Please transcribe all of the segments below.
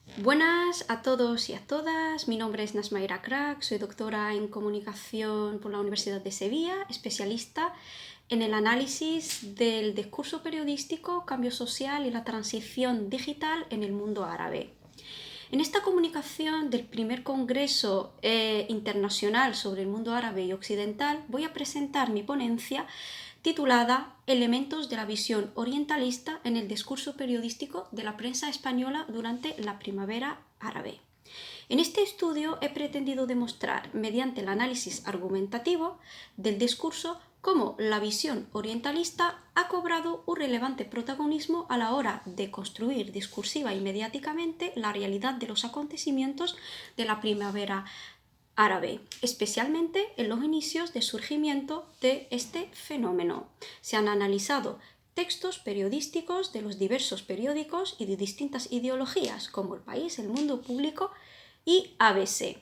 Buenas a todos y a todas, mi nombre es Nasmaira Crack, soy doctora en comunicación por la Universidad de Sevilla, especialista en el análisis del discurso periodístico, cambio social y la transición digital en el mundo árabe. En esta comunicación del primer Congreso Internacional sobre el Mundo Árabe y Occidental voy a presentar mi ponencia titulada Elementos de la visión orientalista en el discurso periodístico de la prensa española durante la primavera árabe. En este estudio he pretendido demostrar, mediante el análisis argumentativo del discurso, cómo la visión orientalista ha cobrado un relevante protagonismo a la hora de construir discursiva y mediáticamente la realidad de los acontecimientos de la primavera árabe, especialmente en los inicios de surgimiento de este fenómeno. Se han analizado textos periodísticos de los diversos periódicos y de distintas ideologías, como El País, El Mundo Público y ABC.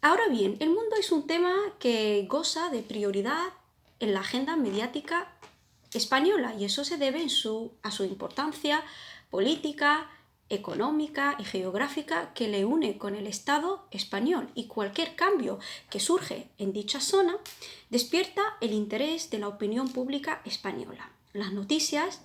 Ahora bien, el mundo es un tema que goza de prioridad en la agenda mediática española y eso se debe a su importancia política, económica y geográfica que le une con el Estado español, y cualquier cambio que surge en dicha zona despierta el interés de la opinión pública española. Las noticias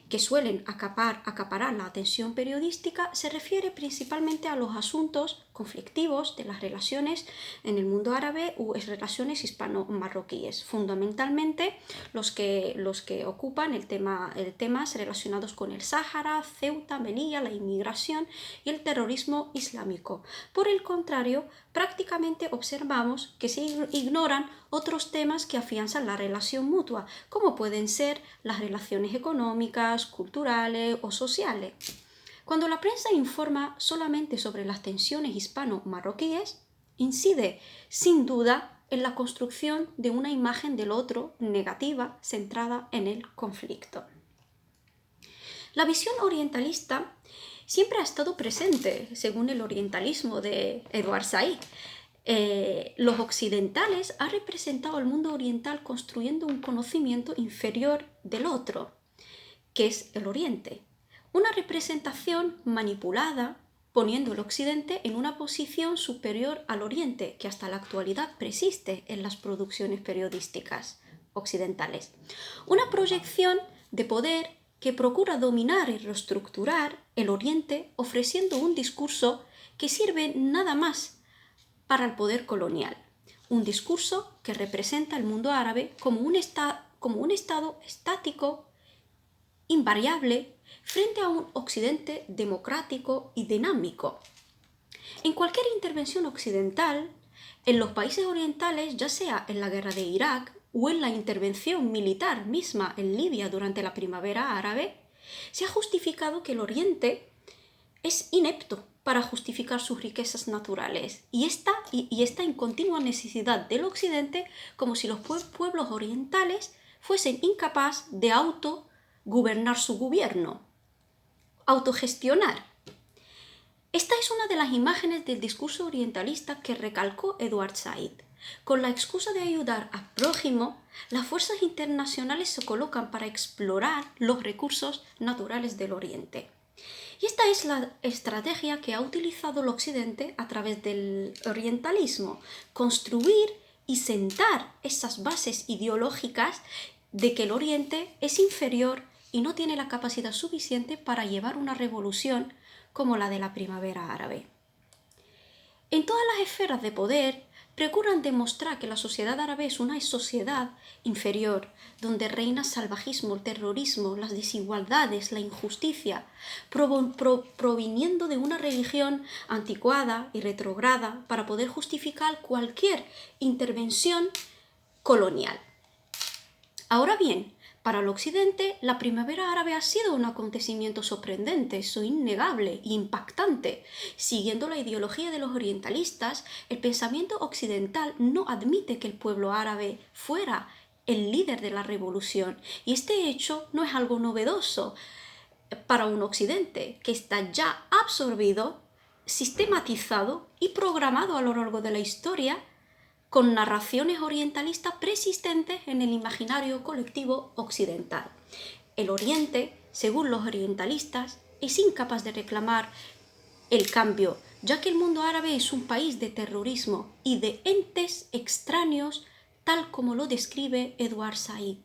que suelen acaparar la atención periodística se refiere principalmente a los asuntos conflictivos de las relaciones en el mundo árabe u relaciones hispano-marroquíes, fundamentalmente los que ocupan temas relacionados con el Sáhara, Ceuta, Melilla, la inmigración y el terrorismo islámico. Por el contrario, prácticamente observamos que se ignoran otros temas que afianzan la relación mutua, como pueden ser las relaciones económicas, culturales o sociales. Cuando la prensa informa solamente sobre las tensiones hispano-marroquíes, incide sin duda en la construcción de una imagen del otro negativa centrada en el conflicto. La visión orientalista siempre ha estado presente, según el orientalismo de Edward Said. Los occidentales han representado al mundo oriental construyendo un conocimiento inferior del otro, que es el Oriente. Una representación manipulada, poniendo el Occidente en una posición superior al Oriente, que hasta la actualidad persiste en las producciones periodísticas occidentales. Una proyección de poder que procura dominar y reestructurar el Oriente, ofreciendo un discurso que sirve nada más para el poder colonial. Un discurso que representa al mundo árabe como un estado estático, invariable, frente a un Occidente democrático y dinámico. En cualquier intervención occidental, en los países orientales, ya sea en la guerra de Irak o en la intervención militar misma en Libia durante la primavera árabe, se ha justificado que el Oriente es inepto para justificar sus riquezas naturales y está en continua necesidad del Occidente, como si los pueblos orientales fuesen incapaces de autogobernar su gobierno, autogestionar. Esta es una de las imágenes del discurso orientalista que recalcó Edward Said. Con la excusa de ayudar al prójimo, las fuerzas internacionales se colocan para explorar los recursos naturales del Oriente. Y esta es la estrategia que ha utilizado el Occidente a través del orientalismo: construir y sentar esas bases ideológicas de que el Oriente es inferior y no tiene la capacidad suficiente para llevar una revolución como la de la primavera árabe. En todas las esferas de poder procuran demostrar que la sociedad árabe es una sociedad inferior, donde reina el salvajismo, el terrorismo, las desigualdades, la injusticia, proviniendo de una religión anticuada y retrógrada para poder justificar cualquier intervención colonial. Ahora bien, para el Occidente, la primavera árabe ha sido un acontecimiento sorprendente, innegable e impactante. Siguiendo la ideología de los orientalistas, el pensamiento occidental no admite que el pueblo árabe fuera el líder de la revolución, y este hecho no es algo novedoso para un Occidente que está ya absorbido, sistematizado y programado a lo largo de la historia, con narraciones orientalistas persistentes en el imaginario colectivo occidental. El Oriente, según los orientalistas, es incapaz de reclamar el cambio, ya que el mundo árabe es un país de terrorismo y de entes extraños, tal como lo describe Edward Said.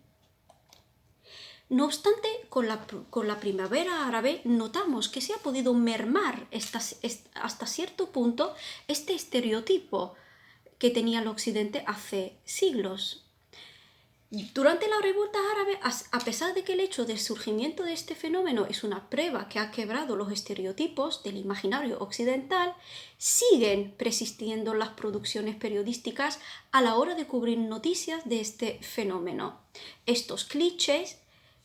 No obstante, con la primavera árabe notamos que se ha podido mermar hasta cierto punto este estereotipo que tenía el Occidente hace siglos. Durante la revuelta árabe, a pesar de que el hecho del surgimiento de este fenómeno es una prueba que ha quebrado los estereotipos del imaginario occidental, siguen persistiendo las producciones periodísticas a la hora de cubrir noticias de este fenómeno. Estos clichés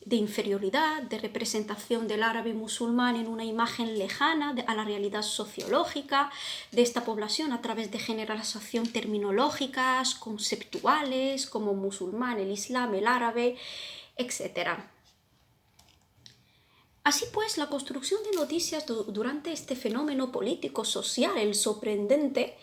de inferioridad, de representación del árabe musulmán en una imagen lejana a la realidad sociológica de esta población a través de generalización terminológicas, conceptuales, como musulmán, el islam, el árabe, etc. Así pues, la construcción de noticias durante este fenómeno político-social, el sorprendente,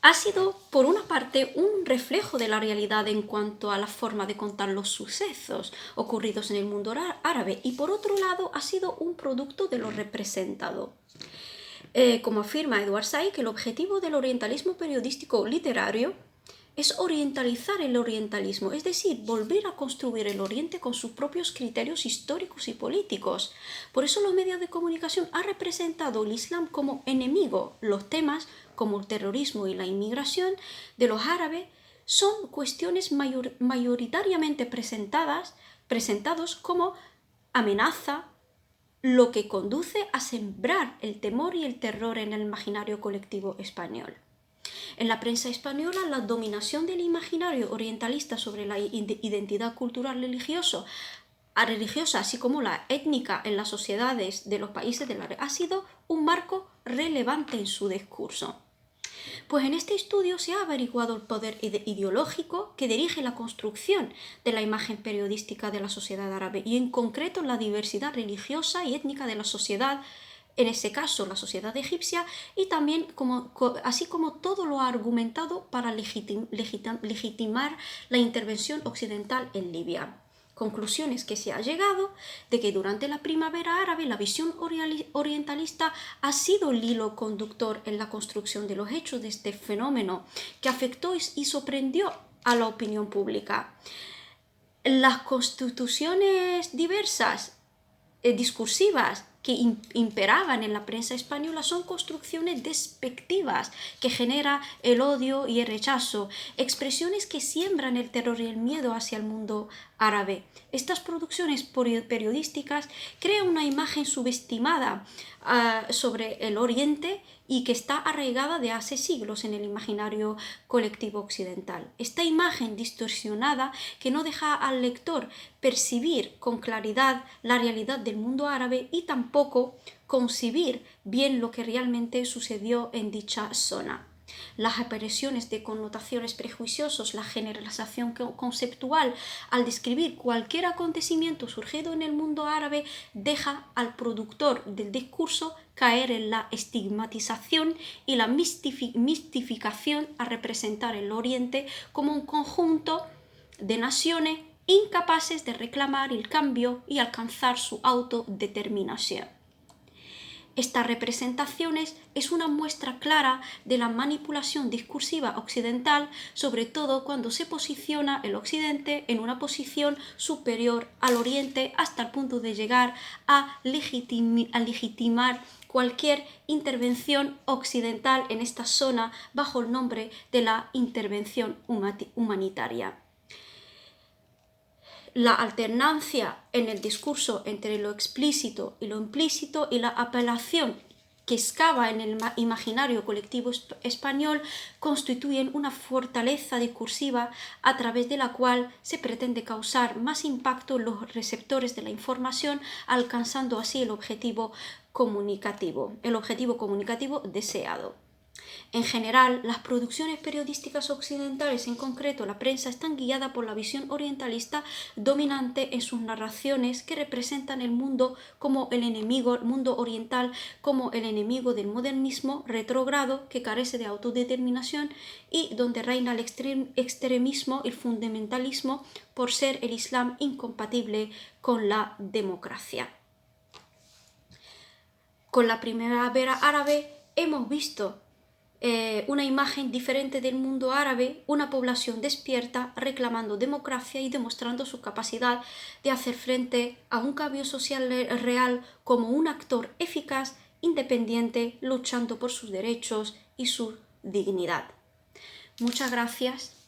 ha sido, por una parte, un reflejo de la realidad en cuanto a la forma de contar los sucesos ocurridos en el mundo árabe y, por otro lado, ha sido un producto de lo representado. Como afirma Edward Said, que el objetivo del orientalismo periodístico literario es orientalizar el orientalismo, es decir, volver a construir el Oriente con sus propios criterios históricos y políticos. Por eso los medios de comunicación han representado el Islam como enemigo. Los temas como el terrorismo y la inmigración de los árabes son cuestiones mayoritariamente presentados como amenaza, lo que conduce a sembrar el temor y el terror en el imaginario colectivo español. En la prensa española, la dominación del imaginario orientalista sobre la identidad cultural religiosa, así como la étnica en las sociedades de los países del área, ha sido un marco relevante en su discurso. Pues en este estudio se ha averiguado el poder ideológico que dirige la construcción de la imagen periodística de la sociedad árabe y en concreto la diversidad religiosa y étnica de la sociedad, en ese caso la sociedad egipcia, y también así como todo lo argumentado para legitimar la intervención occidental en Libia. Conclusiones que se ha llegado de que durante la primavera árabe la visión orientalista ha sido el hilo conductor en la construcción de los hechos de este fenómeno que afectó y sorprendió a la opinión pública. Las constituciones diversas, discursivas, que imperaban en la prensa española son construcciones despectivas que generan el odio y el rechazo, expresiones que siembran el terror y el miedo hacia el mundo árabe. Estas producciones periodísticas crean una imagen subestimada sobre el Oriente y que está arraigada de hace siglos en el imaginario colectivo occidental. Esta imagen distorsionada que no deja al lector percibir con claridad la realidad del mundo árabe y tampoco concebir bien lo que realmente sucedió en dicha zona. Las apariciones de connotaciones prejuiciosas, la generalización conceptual al describir cualquier acontecimiento surgido en el mundo árabe deja al productor del discurso caer en la estigmatización y la mistificación a representar el Oriente como un conjunto de naciones incapaces de reclamar el cambio y alcanzar su autodeterminación. Estas representaciones es una muestra clara de la manipulación discursiva occidental, sobre todo cuando se posiciona el Occidente en una posición superior al Oriente hasta el punto de llegar a legitimar cualquier intervención occidental en esta zona bajo el nombre de la intervención humanitaria. La alternancia en el discurso entre lo explícito y lo implícito y la apelación que excava en el imaginario colectivo español constituyen una fortaleza discursiva a través de la cual se pretende causar más impacto en los receptores de la información, alcanzando así el objetivo comunicativo deseado. En general, las producciones periodísticas occidentales, en concreto la prensa, están guiadas por la visión orientalista dominante en sus narraciones que representan el mundo como el enemigo, el mundo oriental como el enemigo del modernismo retrógrado que carece de autodeterminación y donde reina el extremismo y el fundamentalismo por ser el Islam incompatible con la democracia. Con la primavera árabe hemos visto una imagen diferente del mundo árabe, una población despierta reclamando democracia y demostrando su capacidad de hacer frente a un cambio social real como un actor eficaz, independiente, luchando por sus derechos y su dignidad. Muchas gracias.